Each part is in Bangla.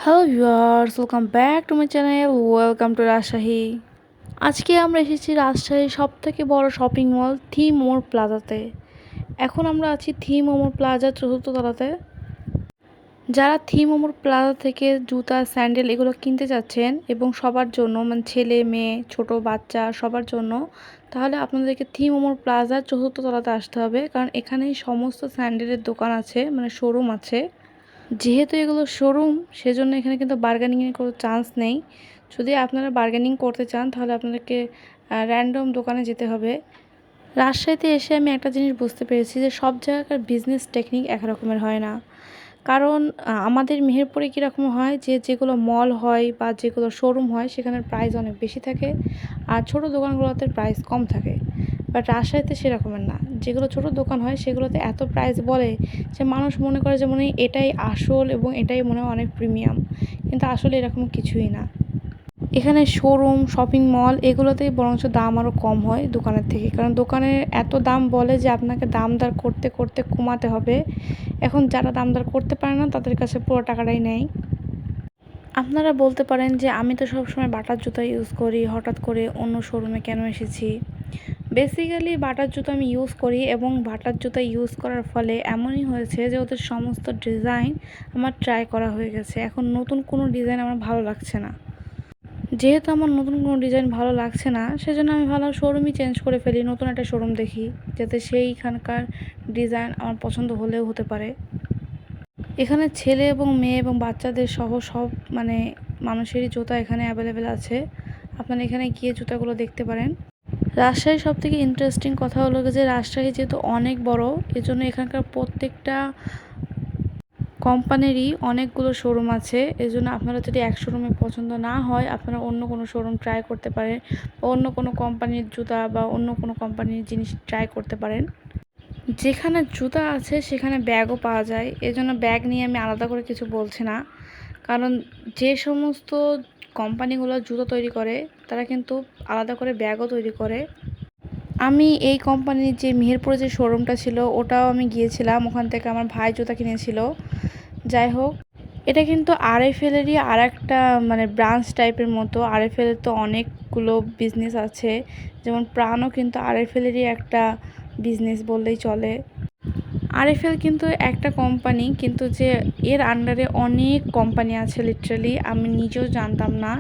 Hello viewers, welcome back to my channel. Welcome to Rajshahi. আজকে আমরা এসেছি রাজশাহীর সবথেকে বড় শপিং মল থিম মোর প্লাজাতে। এখন আমরা আছি থিম মোর প্লাজার চতুর্থ তলাতে। যারা থিম মোর প্লাজা থেকে জুতা, স্যান্ডেল এগুলো কিনতে যাচ্ছেন এবং সবার জন্য, মানে ছেলে মেয়ে ছোট বাচ্চা সবার জন্য, তাহলে আপনাদেরকে থিম মোর প্লাজার চতুর্থ তলাতে আসতে হবে, কারণ এখানেই সমস্ত স্যান্ডেলের দোকান আছে, মানে শোরুম আছে। যেহেতু এগুলো শোরুম, সেজন্য এখানে কিন্তু বার্গেনিংয়ের কোনো চান্স নেই। যদি আপনারা বার্গেনিং করতে চান তাহলে আপনাদেরকে র্যান্ডম দোকানে যেতে হবে। রাজশাহীতে এসে আমি একটা জিনিস বুঝতে পেরেছি যে সব জায়গাকার বিজনেস টেকনিক এক রকমের হয় না। কারণ আমাদের মেহেরপুরে কীরকম হয় যে যেগুলো মল হয় বা যেগুলো শোরুম হয় সেখানের প্রাইস অনেক বেশি থাকে, আর ছোট দোকানগুলোতে প্রাইস কম থাকে। বাট রাজশাহীতে সেরকমের না। যেগুলো ছোট দোকান হয় সেগুলোতে এত প্রাইস বলে যে মানুষ মনে করে যে মনে হয় এটাই আসল এবং এটাই মনে হয় অনেক প্রিমিয়াম, কিন্তু আসলে এরকম কিছুই না। এখানে শোরুম, শপিং মল এগুলোতেই বরঞ্চ দাম আরও কম হয় দোকানের থেকে, কারণ দোকানে এত দাম বলে যে আপনাকে দাম দর করতে করতে কমাতে হবে। এখন যারা দাম দর করতে পারে না তাদের কাছে পুরো টাকাটাই নেয়। আপনারা বলতে পারেন যে আমি তো সবসময় বাটার জুতা ইউজ করি, হঠাৎ করে অন্য শোরুমে কেন এসেছি। বেসিক্যালি বাটার জুতো আমি ইউজ করি, এবং বাটার জুতো ইউজ করার ফলে এমনই হয়েছে যে ওদের সমস্ত ডিজাইন আমার ট্রাই করা হয়ে গেছে। এখন নতুন কোনো ডিজাইন আমার ভালো লাগছে না। যেহেতু আমার নতুন কোনো ডিজাইন ভালো লাগছে না, সেজন্য আমি ভালো শোরুমই চেঞ্জ করে ফেলি, নতুন একটা শোরুম দেখি, যাতে সেইখানকার ডিজাইন আমার পছন্দ হলেও হতে পারে। এখানে ছেলে এবং মেয়ে এবং বাচ্চাদের সহ সব মানে মানুষেরই জুতা এখানে অ্যাভেলেবেল আছে। আপনারা এখানে গিয়ে জুতাগুলো দেখতে পারেন। রাজশাহীর সবথেকে ইন্টারেস্টিং কথা হলো যে রাজশাহী যেহেতু অনেক বড়, এজন্য এখানকার প্রত্যেকটা কোম্পানিরই অনেকগুলো শোরুম আছে। এজন্য আপনারা যদি এক শোরুমে পছন্দ না হয়, আপনারা অন্য কোনো শোরুম ট্রাই করতে পারেন, অন্য কোনো কোম্পানির জুতা বা অন্য কোনো কোম্পানির জিনিস ট্রাই করতে পারেন। যেখানে জুতা আছে সেখানে ব্যাগও পাওয়া যায়, এজন্য ব্যাগ নিয়ে আমি আলাদা করে কিছু বলছি না। কারণ যে সমস্ত কোম্পানিগুলো জুতো তৈরি করে তারা কিন্তু আলাদা করে ব্যাগও তৈরি করে। আমি এই কোম্পানির যে মেহেরপুরে যে শোরুমটা ছিল ওটাও আমি গিয়েছিলাম, ওখান থেকে আমার ভাই জুতা কিনেছিল। যাই হোক, এটা কিন্তু আরএফএলেরই আর একটা মানে ব্রাঞ্চ টাইপের মতো। আরএফএলের তো অনেকগুলো বিজনেস আছে, যেমন প্রাণও কিন্তু আরএফএলেরই একটা বিজনেস বললেই চলে। আরএফএল কিন্তু একটা কোম্পানি, কিন্তু যে এর আন্ডারে অনেক কোম্পানি আছে, লিটারালি আমি নিজেও জানতাম না।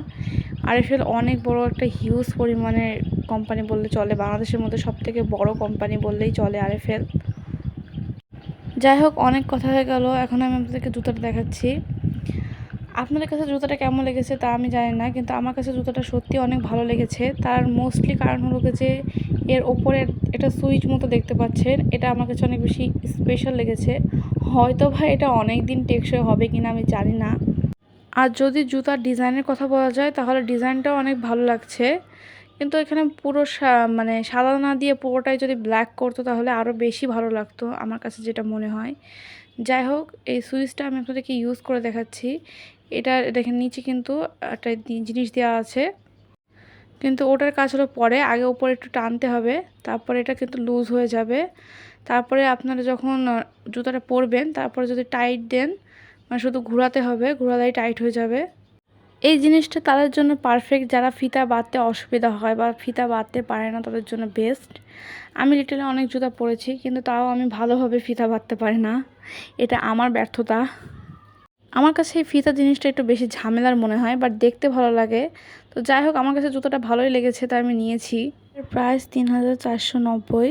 আরএফএল অনেক বড় একটা হিউজ পরিমাণের কোম্পানি বললে চলে, বাংলাদেশের মধ্যে সবথেকে বড় কোম্পানি বললেই চলে আরএফএল। যাই হোক, অনেক কথা হয়ে গেল, এখন আমি আপনাদেরকে জুতাটা দেখাচ্ছি। আপনাদের কাছে জুতাটা কেমন লেগেছে তা আমি জানি না, কিন্তু আমার কাছে জুতাটা সত্যি অনেক ভালো লেগেছে। তার মোস্টলি কারণ হলো যে এর ওপরে এটা সুইচ মতো দেখতে পাচ্ছেন, এটা আমার কাছে অনেক বেশি স্পেশাল লেগেছে। হয়তো ভাই এটা অনেক দিন টেকসই হবে কিনা আমি জানি না। আর যদি জুতার ডিজাইনের কথা বলা যায় তাহলে ডিজাইনটাও অনেক ভালো লাগছে, কিন্তু এখানে পুরো মানে সাদা না দিয়ে পুরোটাই যদি ব্ল্যাক করতো তাহলে আরও বেশি ভালো লাগতো আমার কাছে, যেটা মনে হয়। যাই হোক, এই সুইচটা আমি আপনাদেরকে ইউজ করে দেখাচ্ছি। এটা দেখেন নিচে কিন্তু একটা জিনিস দেওয়া আছে, কিন্তু ওটার কাজ হলো পরে, আগে উপরে একটু টানতে হবে, তারপরে এটা কিন্তু লুজ হয়ে যাবে। তারপরে আপনারা যখন জুতাটা পরবেন তারপরে যদি টাইট দেন, মানে শুধু ঘোরাতে হবে, ঘোরালেই টাইট হয়ে যাবে। এই জিনিসটা তাদের জন্য পারফেক্ট যারা ফিতা বাঁধতে অসুবিধা হয় বা ফিতা বাঁধতে পারে না, তাদের জন্য বেস্ট। আমি লিটারালি অনেক জুতা পরেছি, কিন্তু তাও আমি ভালোভাবে ফিতা বাঁধতে পারি না, এটা আমার ব্যর্থতা। আমার কাছে এই ফিতা জিনিসটা একটু বেশি ঝামেলার মনে হয়, বাট দেখতে ভালো লাগে। তো যাই হোক, আমার কাছে জুতোটা ভালোই লেগেছে তাই আমি নিয়েছি। এর প্রাইস ৩,৪৯০।